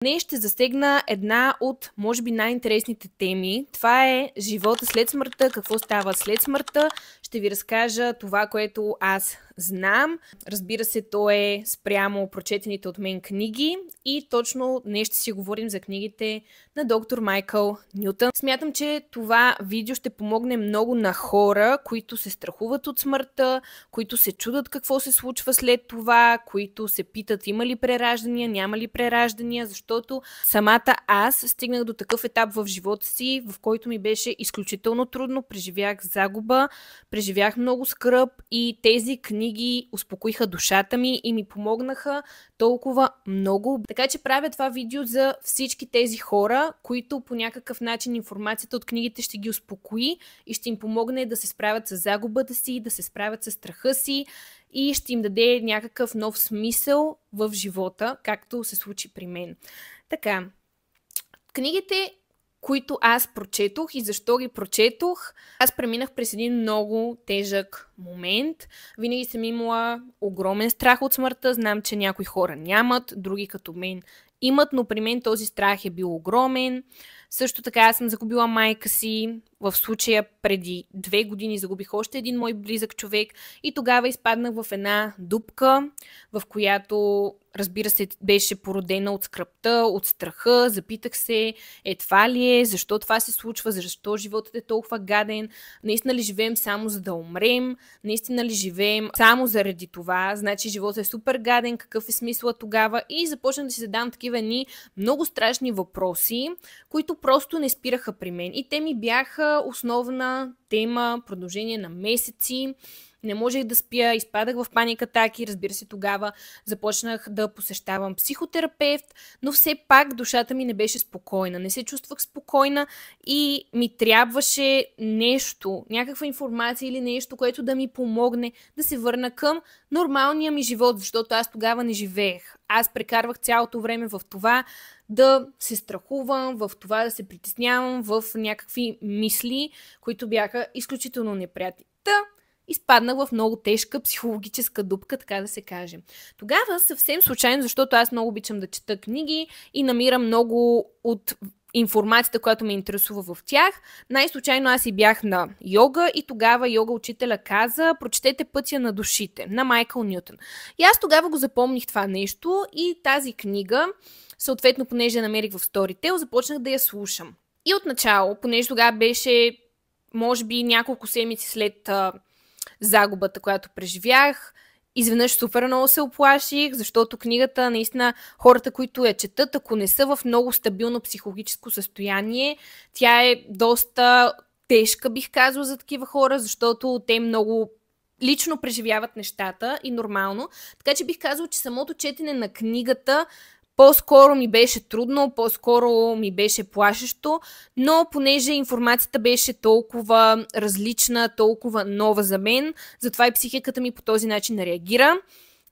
Днес ще засегна една от, може би, най-интересните теми. Това е живота след смъртта, какво става след смъртта. Ще ви разкажа това, което аз знам. Разбира се, то е спрямо прочетените от мен книги и точно днес ще си говорим за книгите на доктор Майкъл Нютън. Смятам, че това видео ще помогне много на хора, които се страхуват от смъртта, които се чудат какво се случва след това, които се питат има ли прераждания, няма ли прераждания, защото самата аз стигнах до такъв етап в живота си, в който ми беше изключително трудно, преживях загуба, преживях много скръб и тези книги успокоиха душата ми и ми помогнаха толкова много. Така че правя това видео за всички тези хора, които по някакъв начин информацията от книгите ще ги успокои и ще им помогне да се справят с загубата си, да се справят с страха си и ще им даде някакъв нов смисъл в живота, както се случи при мен. Така, книгите, които аз прочетох и защо ги прочетох, аз преминах през един много тежък момент. Винаги съм имала огромен страх от смъртта. Знам, че някои хора нямат, други като мен имат, но при мен този страх е бил огромен. Също така аз съм загубила майка си. В случая преди 2 години загубих още един мой близък човек и тогава изпаднах в една дупка, в която, разбира се, беше породена от скръбта, от страха. Запитах се, това ли е, защо това се случва, защо животът е толкова гаден, наистина ли живеем само за да умрем, наистина ли живеем само заради това, значи животът е супер гаден, какъв е смисълът тогава, и започнах да си задам такива едни много страшни въпроси, които просто не спираха при мен и те ми бяха основна тема, продължение на месеци. Не можех да спя, изпадах в паника атаки, разбира се, тогава започнах да посещавам психотерапевт, но все пак душата ми не беше спокойна, не се чувствах спокойна и ми трябваше нещо, някаква информация или нещо, което да ми помогне да се върна към нормалния ми живот, защото аз тогава не живеех. Аз прекарвах цялото време в това да се страхувам, в това да се притеснявам, в някакви мисли, които бяха изключително неприятни. Изпаднах в много тежка психологическа дупка, така да се каже. Тогава съвсем случайно, защото аз много обичам да чета книги и намирам много от информацията, която ме интересува в тях. Най-случайно аз и бях на йога и тогава йога учителя каза: прочетете Пътя на душите на Майкъл Нютън. И аз тогава го запомних това нещо и тази книга, съответно, понеже я намерих в Storytel, започнах да я слушам. И отначало, понеже тогава беше, може би, няколко седмици след загубата, която преживях, изведнъж супер много се оплаших, защото книгата, наистина, хората, които я четат, ако не са в много стабилно психологическо състояние, тя е доста тежка, бих казала, за такива хора, защото те много лично преживяват нещата и нормално. Така че бих казала, че самото четене на книгата по-скоро ми беше трудно, по-скоро ми беше плашещо, но понеже информацията беше толкова различна, толкова нова за мен, затова и психиката ми по този начин реагира.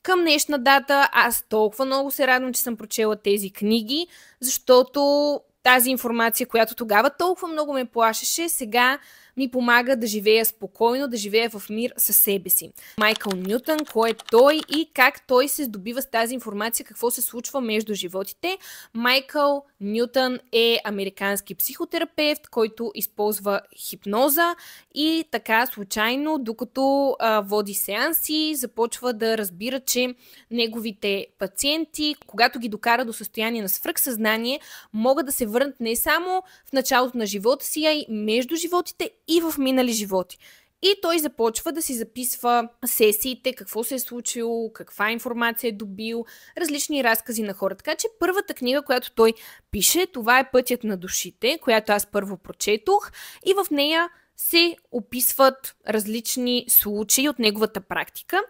Към днешна дата аз толкова много се радвам, че съм прочела тези книги, защото тази информация, която тогава толкова много ме плашеше, сега ми помага да живея спокойно, да живея в мир със себе си. Майкъл Нютън, кой е той и как той се здобива с тази информация, какво се случва между животите. Майкъл Нютън е американски психотерапевт, който използва хипноза и така случайно, докато води сеанси, започва да разбира, че неговите пациенти, когато ги докара до състояние на свръхсъзнание, могат да се върнат не само в началото на живота си, а и между животите и в минали животи. И той започва да си записва сесиите, какво се е случило, каква информация е добил, различни разкази на хора. Така че първата книга, която той пише, това е Пътят на душите, която аз първо прочетох и в нея се описват различни случаи от неговата практика.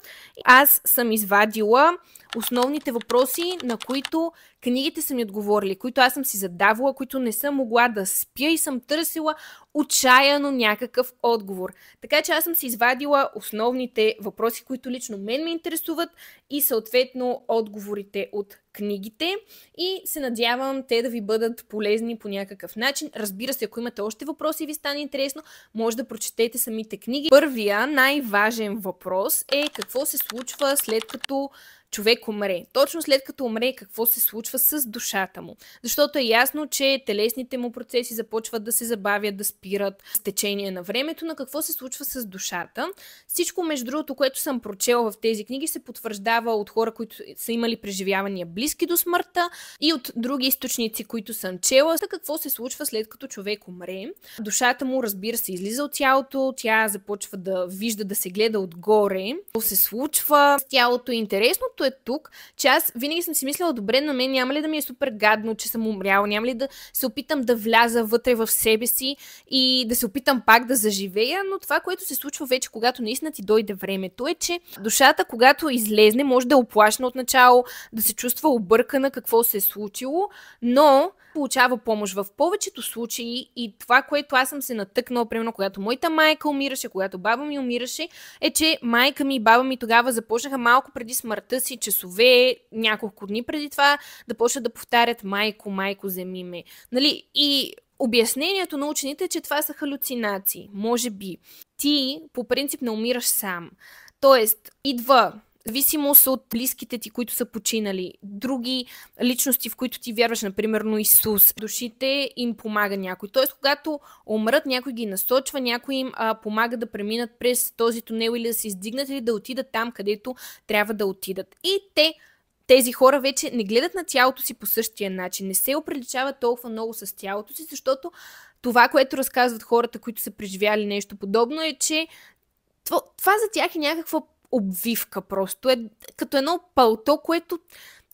Аз съм извадила основните въпроси, на които книгите са ми отговорили, които аз съм си задавала, които не съм могла да спя и съм търсила отчаяно някакъв отговор. Така че аз съм си извадила основните въпроси, които лично мен ме интересуват и съответно отговорите от книгите и се надявам те да ви бъдат полезни по някакъв начин. Разбира се, ако имате още въпроси и ви стане интересно, може да прочетете самите книги. Първия най-важен въпрос е какво се случва след като човек умре. Точно след като умре, какво се случва с душата му. Защото е ясно, че телесните му процеси започват да се забавят, да спират с течение на времето, на какво се случва с душата. Всичко, между другото, което съм прочела в тези книги, се потвърждава от хора, които са имали преживявания близки до смъртта и от други източници, които съм чела. Какво се случва след като човек умре? Душата му, разбира се, излиза от тялото, тя започва да вижда, да се гледа отгоре. Това се случва с тялото. Интересното е тук, че аз винаги съм си мислила, добре, на мен няма ли да ми е супер гадно, че съм умряла, няма ли да се опитам да вляза вътре в себе си и да се опитам пак да заживея, но това, което се случва вече, когато наистина ти дойде времето, е, че душата, когато излезне, може да е оплашена от начало, да се чувства объркана какво се е случило, но получава помощ в повечето случаи и това, което аз съм се натъкнала, примерно, когато моята майка умираше, когато баба ми умираше, е, че майка ми и баба ми тогава започнаха малко преди смъртта си, часове, няколко дни преди това, да почнат да повтарят майко, майко, вземи ме. Нали? И обяснението на учените е, че това са халюцинации. Може би. Ти по принцип не умираш сам. Тоест, идва зависимост от близките ти, които са починали, други личности, в които ти вярваш, например, Исус, душите им помага някой. Тоест, когато умрат, някой ги насочва, някой им помага да преминат през този тунел или да се издигнат или да отидат там, където трябва да отидат. И тези хора вече не гледат на тялото си по същия начин, не се оприличават толкова много с тялото си, защото това, което разказват хората, които са преживяли нещо подобно, е, че това за тях е някаква обвивка просто. Е като едно пълто, което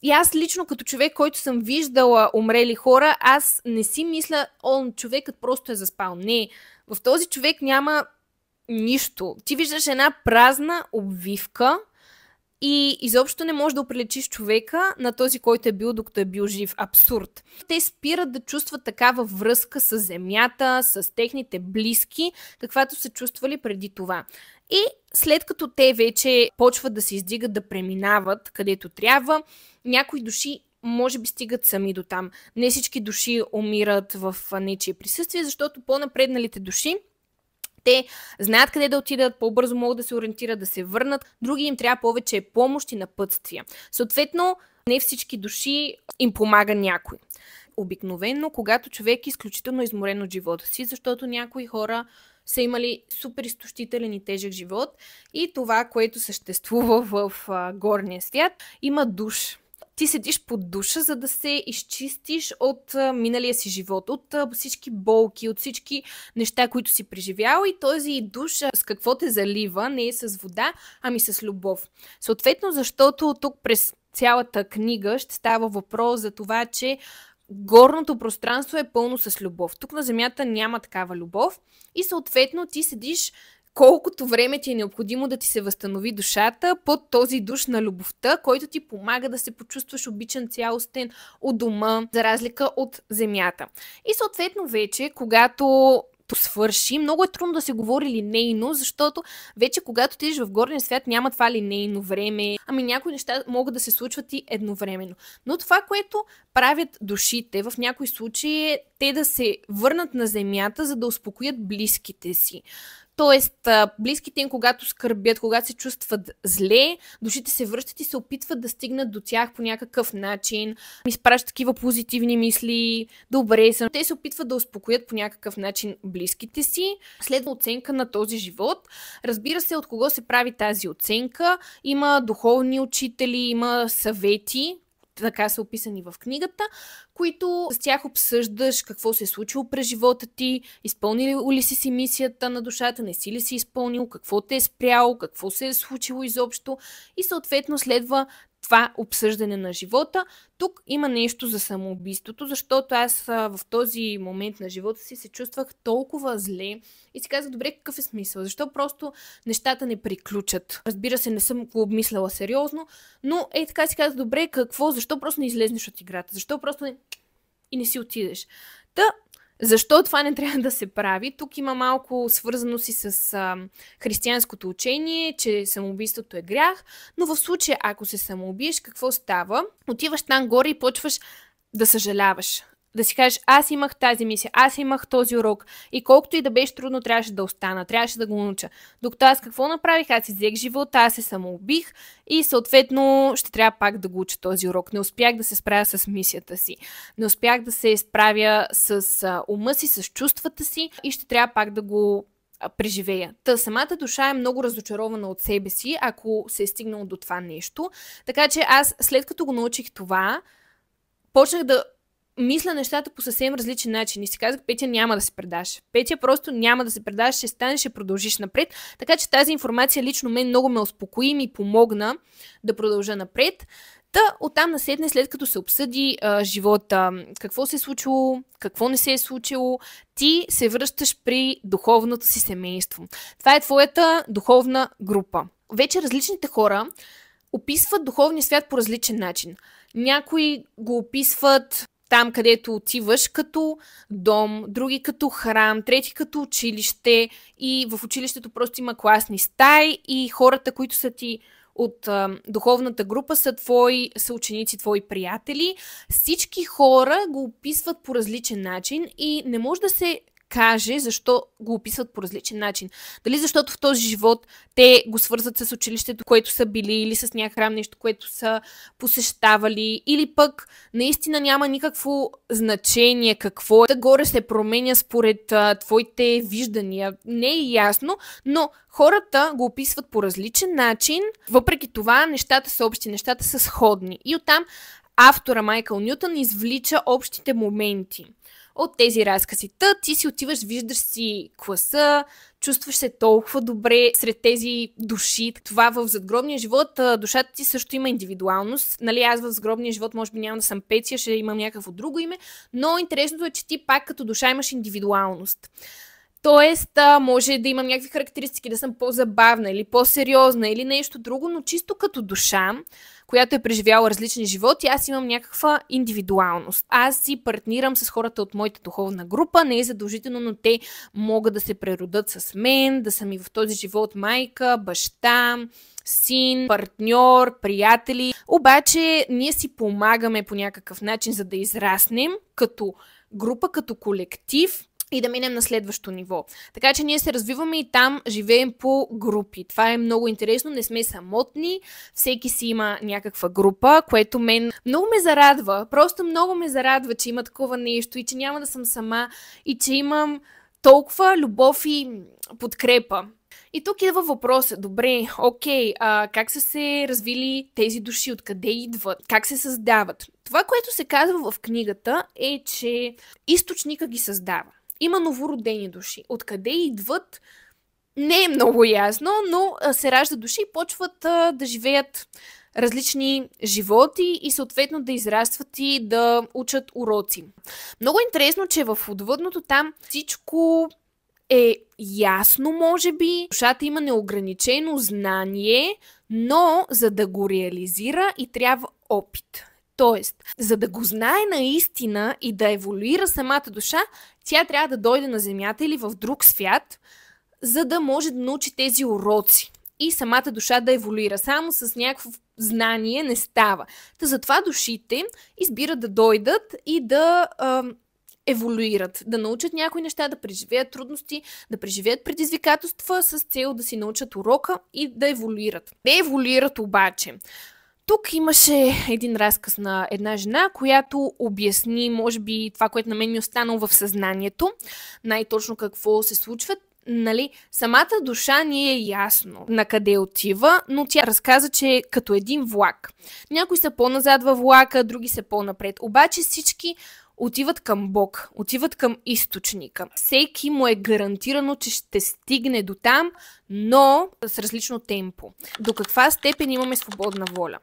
и аз лично като човек, който съм виждала умрели хора, аз не си мисля, човекът просто е заспал. Не, в този човек няма нищо. Ти виждаш една празна обвивка и изобщо не можеш да оприличиш човека на този, който е бил, докато е бил жив. Абсурд. Те спират да чувстват такава връзка с земята, с техните близки, каквато са чувствали преди това. И след като те вече почват да се издигат, да преминават където трябва, някои души може би стигат сами до там. Не всички души умират в нечие присъствие, защото по-напредналите души те знаят къде да отидат, по-бързо могат да се ориентират, да се върнат. Други им трябва повече помощ и напътствия. Съответно, не всички души им помага някой. Обикновено, когато човек е изключително изморен от живота си, защото някои хора са имали супер изтощителен и тежък живот и това, което съществува в горния свят, има душ. Ти седиш под душа, за да се изчистиш от миналия си живот, от всички болки, от всички неща, които си преживял и този душ с какво те залива, не е с вода, ами с любов. Съответно, защото тук през цялата книга ще става въпрос за това, че горното пространство е пълно с любов. Тук на земята няма такава любов и съответно ти седиш колкото време ти е необходимо да ти се възстанови душата под този душ на любовта, който ти помага да се почувстваш обичан, цялостен у дома, за разлика от земята. И съответно вече, когато свърши, много е трудно да се говори линейно, защото вече когато ти в горния свят няма това линейно време, ами някои неща могат да се случват и едновременно. Но това, което правят душите в някои случаи е те да се върнат на земята, за да успокоят близките си. Тоест, близките им, когато скърбят, когато се чувстват зле, душите се връщат и се опитват да стигнат до тях по някакъв начин. Изпращат такива позитивни мисли, добре са. Те се опитват да успокоят по някакъв начин близките си. Следва оценка на този живот. Разбира се, от кого се прави тази оценка. Има духовни учители, има съвети, така са описани в книгата, които с тях обсъждаш какво се е случило през живота ти, изпълнил ли си мисията на душата, не си ли си изпълнил, какво те е спряло, какво се е случило изобщо и съответно следва това обсъждане на живота. Тук има нещо за самоубийството, защото аз в този момент на живота си се чувствах толкова зле и си казах, добре, какъв е смисъл? Защо просто нещата не приключат? Разбира се, не съм го обмисляла сериозно, но така си казах, добре, какво? Защо просто не излезнеш от играта? Защо просто и не си отидеш? Защо това не трябва да се прави? Тук има малко свързано си с християнското учение, че самоубийството е грях, но в случая, ако се самоубиеш, какво става? Отиваш там горе и почваш да съжаляваш. да си кажеш, аз имах тази мисия, аз имах този урок и колкото и да беше трудно, трябваше да остана, трябваше да го науча. Докато аз какво направих? Аз взех живота, аз се самоубих и съответно ще трябва пак да го уча този урок. Не успях да се справя с мисията си. Не успях да се справя с ума си, с чувствата си и ще трябва пак да го преживея. Та самата душа е много разочарована от себе си, ако се е стигнало до това нещо. Така че аз, след като го научих това, почнах да мисля нещата по съвсем различен начин и си казах, Петя, няма да се предаш. Петя, просто няма да се предаш, ще станеш, ще продължиш напред. Така че тази информация лично мен много ме успокои и ми помогна да продължа напред. Та оттам насетне, след като се обсъди живота, какво се е случило, какво не се е случило, ти се връщаш при духовното си семейство. Това е твоята духовна група. Вече различните хора описват духовния свят по различен начин. Някои го описват там, където отиваш, като дом, други като храм, трети като училище и в училището просто има класни стаи и хората, които са ти от духовната група са твои съученици, твои приятели. Всички хора го описват по различен начин и не може да се каже защо го описват по различен начин. Дали защото в този живот те го свързват с училището, което са били, или с някакъв храм, нещо, което са посещавали, или пък наистина няма никакво значение какво. Горе се променя според твоите виждания. Не е ясно, но хората го описват по различен начин. Въпреки това, нещата са общи, нещата са сходни. И оттам автора Майкъл Нютън извлича общите моменти от тези разкази. Ти си отиваш, виждаш си класа, чувстваш се толкова добре сред тези души. Това в задгробния живот, душата ти също има индивидуалност. Нали, аз в задгробния живот може би няма да съм Петя, ще имам някакво друго име, но интересното е, че ти пак като душа имаш индивидуалност. Тоест, може да имам някакви характеристики, да съм по-забавна или по-сериозна или нещо друго, но чисто като душа, която е преживяла различни животи, аз имам някаква индивидуалност. Аз си партнирам с хората от моята духовна група, не е задължително, но те могат да се преродат с мен, да са ми в този живот майка, баща, син, партньор, приятели. Обаче ние си помагаме по някакъв начин, за да израснем като група, като колектив и да минем на следващо ниво. Така че ние се развиваме и там живеем по групи. Това е много интересно, не сме самотни, всеки си има някаква група, което мен много ме зарадва. Просто много ме зарадва, че има такова нещо и че няма да съм сама и че имам толкова любов и подкрепа. И тук идва въпроса, добре, окей, как са се развили тези души, откъде идват, как се създават? Това, което се казва в книгата е, че източника ги създава. Има новородени души. Откъде идват, не е много ясно, но се раждат души и почват да живеят различни животи и съответно да израстват и да учат уроци. Много интересно, че в отвъдното там всичко е ясно, може би. Душата има неограничено знание, но за да го реализира и трябва опит. Тоест, за да го знае наистина и да еволюира самата душа, тя трябва да дойде на Земята или в друг свят, за да може да научи тези уроци и самата душа да еволюира. Само с някакво знание не става. Затова душите избират да дойдат и да еволюират, да научат някои неща, да преживеят трудности, да преживеят предизвикателства с цел да си научат урока и да еволюират. Не еволюират обаче. Тук имаше един разказ на една жена, която обясни, може би, това, което на мен ми е останало в съзнанието, най-точно какво се случва. Нали, самата душа ни е ясно на къде отива, но тя разказа, че е като един влак. Някои са по-назад във влака, други са по-напред. Обаче всички отиват към Бог, отиват към източника. Всеки му е гарантирано, че ще стигне до там, но с различно темпо. До каква степен имаме свободна воля?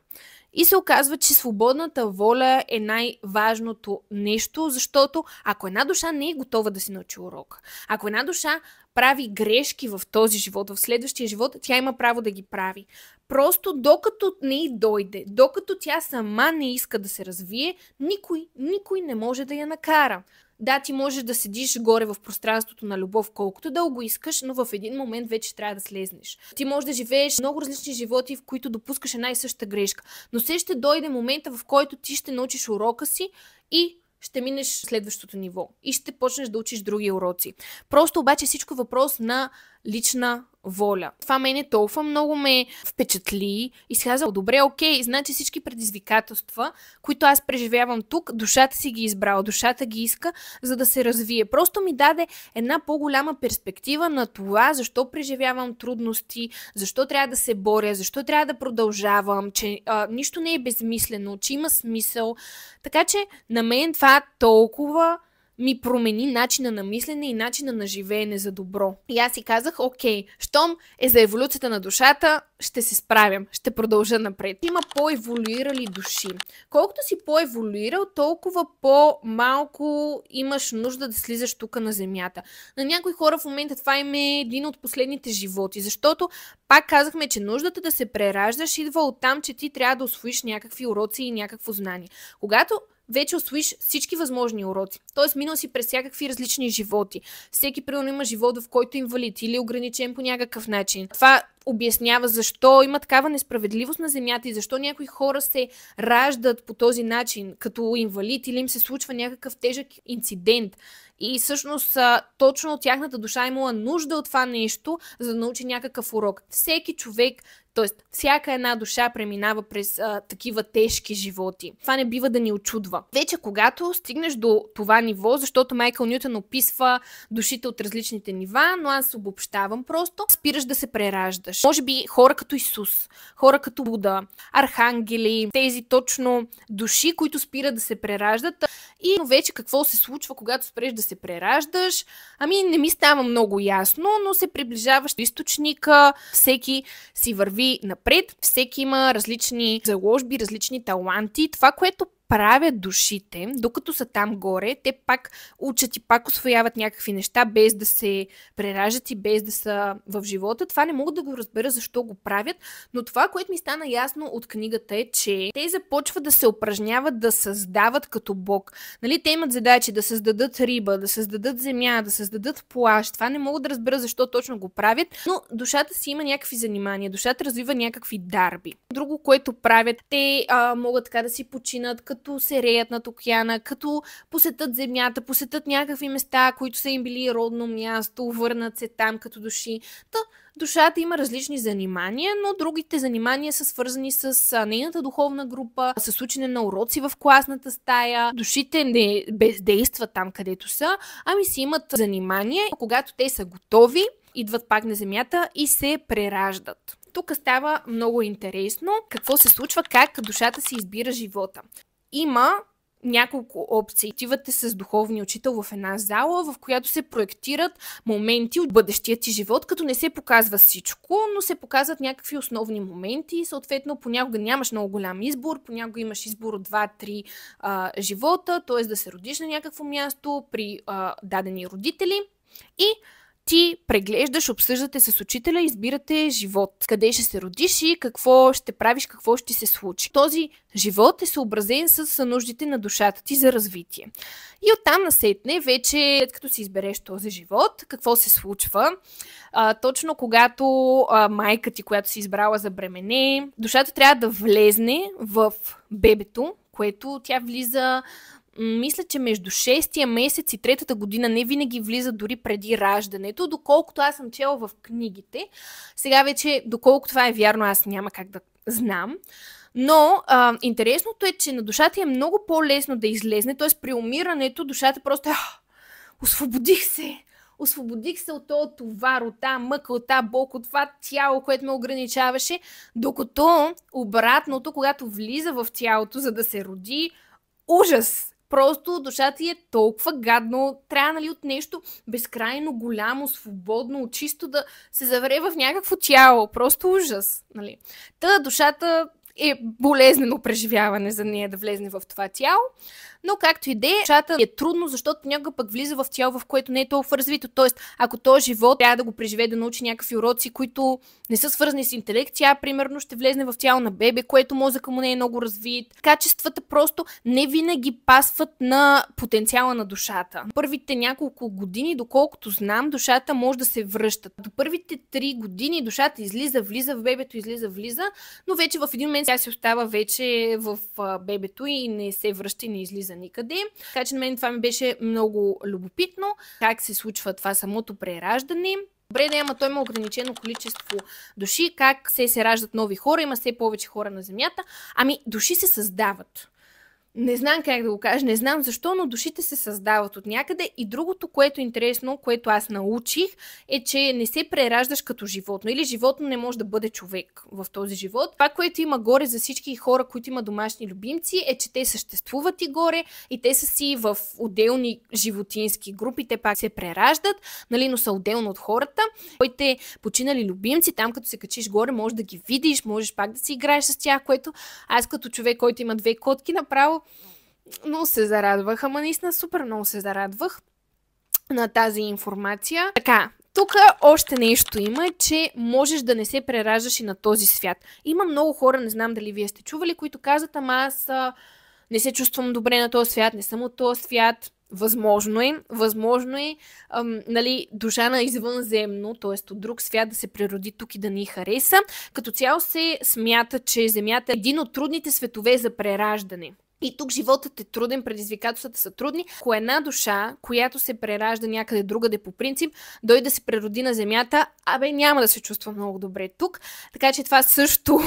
И се оказва, че свободната воля е най-важното нещо, защото ако една душа не е готова да си научи урока, ако една душа прави грешки в този живот, в следващия живот, тя има право да ги прави. Просто докато не й дойде, докато тя сама не иска да се развие, никой не може да я накара. Да, ти можеш да седиш горе в пространството на любов колкото дълго искаш, но в един момент вече трябва да слезнеш. Ти можеш да живееш много различни животи, в които допускаш една и съща грешка, но все ще дойде момента, в който ти ще научиш урока си и ще минеш следващото ниво и ще почнеш да учиш други уроци. Просто обаче всичко е въпрос на лична воля. Това мене толкова много ме впечатли и си казал, добре, окей, значи всички предизвикателства, които аз преживявам тук, душата си ги избрала, душата ги иска, за да се развие. Просто ми даде една по-голяма перспектива на това, защо преживявам трудности, защо трябва да се боря, защо трябва да продължавам, че нищо не е безмислено, че има смисъл. Така че на мен това толкова ми промени начина на мислене и начина на живеене за добро. И аз си казах, окей, щом е за еволюцията на душата, ще се справям, ще продължа напред. Има по-еволюирали души. Колкото си по-еволюирал, толкова по-малко имаш нужда да слизаш тук на земята. На някои хора в момента това им е един от последните животи, защото пак казахме, че нуждата да се прераждаш идва от там, че ти трябва да усвоиш някакви уроци и някакво знание. Когато вече усвоиш всички възможни уроци. Тоест, минал си през всякакви различни животи. Всеки, примерно, има живот, в който е инвалид или е ограничен по някакъв начин. Това обяснява защо има такава несправедливост на земята и защо някои хора се раждат по този начин, като инвалид или им се случва някакъв тежък инцидент. И всъщност точно тяхната душа имала нужда от това нещо, за да научи някакъв урок. Всеки човек, т.е. всяка една душа преминава през такива тежки животи. Това не бива да ни очудва. Вече когато стигнеш до това ниво, защото Майкъл Нютън описва душите от различните нива, но аз обобщавам просто, спираш да се прераждаш. Може би хора като Исус, хора като Буда, архангели, тези точно души, които спират да се прераждат. И вече какво се случва, когато спреш да се прераждаш? Ами не ми става много ясно, но се приближаваш до източника, всеки си върви напред, всеки има различни заложби, различни таланти. Това, което правят душите, докато са там горе, те пак учат и пак усвояват някакви неща, без да се прераждат и без да са в живота. Това не мога да го разбера защо го правят, но това, което ми стана ясно от книгата е, че те започват да се упражняват да създават като Бог. Нали, те имат задачи да създадат риба, да създадат земя, да създадат плаж. Това не мога да разбера защо точно го правят, но душата си има някакви занимания, душата развива някакви дарби. Друго, което правят, те могат така да си починат, като се реят над океана, като посетят земята, посетят някакви места, които са им били родно място, върнат се там като души. Душата има различни занимания, но другите занимания са свързани с нейната духовна група, с учене на уроци в класната стая. Душите не бездействат там, където са, ами си имат занимания. Когато те са готови, идват пак на земята и се прераждат. Тук става много интересно какво се случва, как душата си избира живота. Има няколко опции. Отивате с духовния учител в една зала, в която се проектират моменти от бъдещия ти живот, като не се показва всичко, но се показват някакви основни моменти. Съответно, понякога нямаш много голям избор, понякога имаш избор от 2-3 живота, т.е. да се родиш на някакво място при дадени родители и ти преглеждаш, обсъждате с учителя, избирате живот. Къде ще се родиш и какво ще правиш, какво ще се случи. Този живот е съобразен с нуждите на душата ти за развитие. И оттам насетне, вече след като си избереш този живот, какво се случва? Точно когато майка ти, която си избрала за бремене, душата трябва да влезне в бебето, което тя влиза, мисля, че между 6-тия месец и 3-та година, не винаги влиза дори преди раждането, доколкото аз съм чела в книгите. Сега вече, доколко това е вярно, аз няма как да знам. Но интересното е, че на душата е много по-лесно да излезне, т.е. при умирането душата просто е освободих се от този товар, от тази мъка, от тази болка, от това тяло, което ме ограничаваше, докато обратното, когато влиза в тялото, за да се роди, ужас! Просто душата ти е толкова гадно, трябва, нали, от нещо безкрайно голямо, свободно, чисто да се завре в някакво тяло. Просто ужас. Нали. Душата е болезнено преживяване за нея да влезне в това тяло, но както и да е, душата е трудно, защото някога пък влиза в тяло, в което не е толкова развито. Тоест, ако този живот трябва да го преживее, да научи някакви уроци, които не са свързани с интелект, тя примерно ще влезне в тяло на бебе, което мозъка му не е много развит. Качествата просто не винаги пасват на потенциала на душата. Първите няколко години, доколкото знам, душата може да се връща. До първите 3 години душата излиза, влиза в бебето, излиза, влиза, но вече в един момент тя се остава вече в бебето и не се връща и не излиза за никъде. Така че на мен това ми беше много любопитно, как се случва това самото прераждане. Добре, да, ама той има ограничено количество души, как се раждат нови хора, има все повече хора на Земята. Ами, души се създават. Не знам как да го кажа, не знам защо, но душите се създават от някъде. И другото, което е интересно, което аз научих, е, че не се прераждаш като животно. Или животно не може да бъде човек в този живот. Това, което има горе за всички хора, които имат домашни любимци, е, че те съществуват и горе, и те са си в отделни животински групи, те пак се прераждат, нали, но са отделно от хората. Твоите починали любимци, там като се качиш горе, можеш да ги видиш, можеш пак да си играеш с тях, което аз като човек, който има 2 котки, направо много се зарадвах, ама наистина супер много се зарадвах на тази информация. Така, тук още нещо има, че можеш да не се прераждаш и на този свят. Има много хора, не знам дали вие сте чували, които казват, ама аз не се чувствам добре на този свят, не съм от този свят. Възможно е, нали, душа на извънземно, т.е. от друг свят да се природи тук и да ни хареса. Като цяло се смята, че Земята е един от трудните светове за прераждане. И тук животът е труден, предизвикателствата са трудни. Ако една душа, която се преражда някъде другаде по принцип, дойде да се прероди на Земята, няма да се чувства много добре тук. Така че това също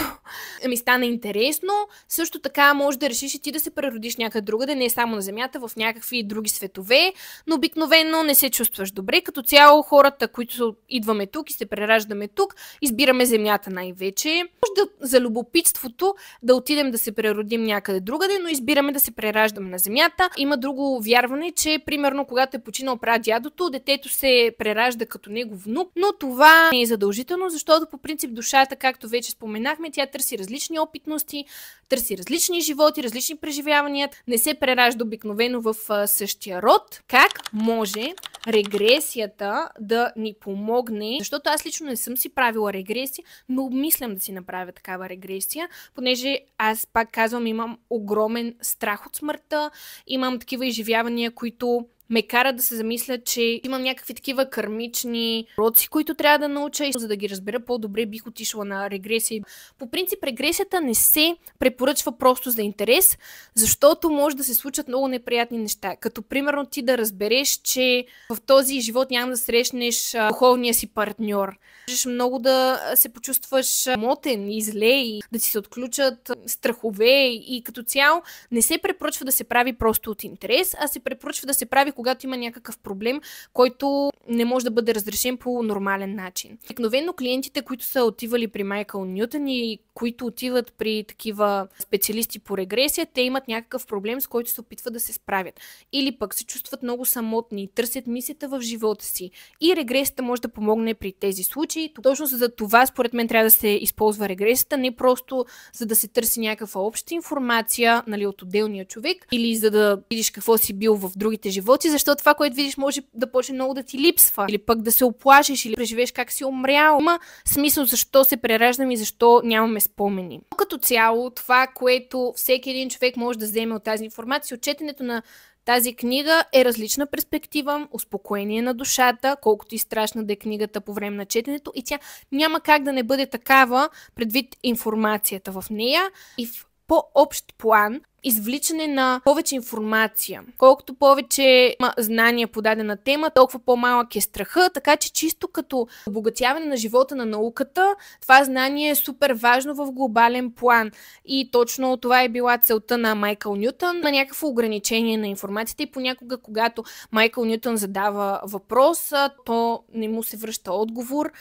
ми стана интересно. Също така може да решиш и ти да се преродиш някъде другаде, не само на Земята, в някакви други светове, но обикновено не се чувстваш добре. Като цяло хората, които идваме тук и се прераждаме тук, избираме Земята най-вече. Може да, за любопитството да отидем да се преродим някъде другаде, но избираме да се прераждаме на Земята. Има друго вярване, че примерно когато е починал прадядото, детето се преражда като негов внук, но това не е задължително, защото по принцип душата, както вече споменахме, тя търси различни опитности, търси различни животи, различни преживявания, не се преражда обикновено в същия род. Как може регресията да ни помогне? Защото аз лично не съм си правила регресия, но обмислям да си направя такава регресия, понеже аз пак казвам, имам огромен страх от смъртта, имам такива изживявания, които ме кара да се замисля, че имам някакви такива кармични уроци, които трябва да науча, и за да ги разбера по-добре бих отишла на регресия. По принцип регресията не се препоръчва просто за интерес, защото може да се случат много неприятни неща. Като примерно ти да разбереш, че в този живот няма да срещнеш духовния си партньор. Можеш много да се почувстваш мотен и зле и да ти се отключат страхове и като цяло не се препоръчва да се прави просто от интерес, а се препоръчва да се прави когато има някакъв проблем, който не може да бъде разрешен по нормален начин. Обикновено клиентите, които са отивали при Майкъл Нютън и които отиват при такива специалисти по регресия, те имат някакъв проблем, с който се опитват да се справят. Или пък се чувстват много самотни, търсят мисията в живота си. И регресията може да помогне при тези случаи. Точно за това, според мен, трябва да се използва регресията, не просто за да се търси някаква обща информация, нали, от отделния човек, или за да видиш какво си бил в другите животи, защото това, което видиш, може да почне много да ти липсва, или пък да се оплашиш, или преживееш как си умрял. Има смисъл защо се прераждаме и защо нямаме спомени. Като цяло, това, което всеки един човек може да вземе от тази информация, от четенето на тази книга е различна перспектива, успокоение на душата, колкото и страшна да е книгата по време на четенето, и тя няма как да не бъде такава предвид информацията в нея. И в по-общ план извличане на повече информация. Колкото повече знания по дадена тема, толкова по-малък е страха, така че чисто като обогатяване на живота на науката, това знание е супер важно в глобален план. И точно това е била целта на Майкъл Нютън, на някакво ограничение на информацията, и понякога, когато Майкъл Нютън задава въпрос, то не му се връща отговор,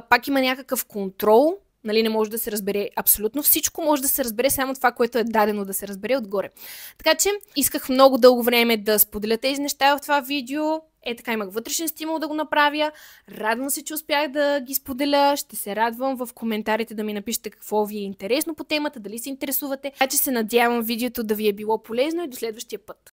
пак има някакъв контрол. Нали, не може да се разбере абсолютно всичко, може да се разбере само това, което е дадено да се разбере отгоре. Така че исках много дълго време да споделя тези неща в това видео. Така имах вътрешен стимул да го направя. Радвам се, че успях да ги споделя. Ще се радвам в коментарите да ми напишете какво ви е интересно по темата, дали се интересувате. Така че се надявам видеото да ви е било полезно и до следващия път.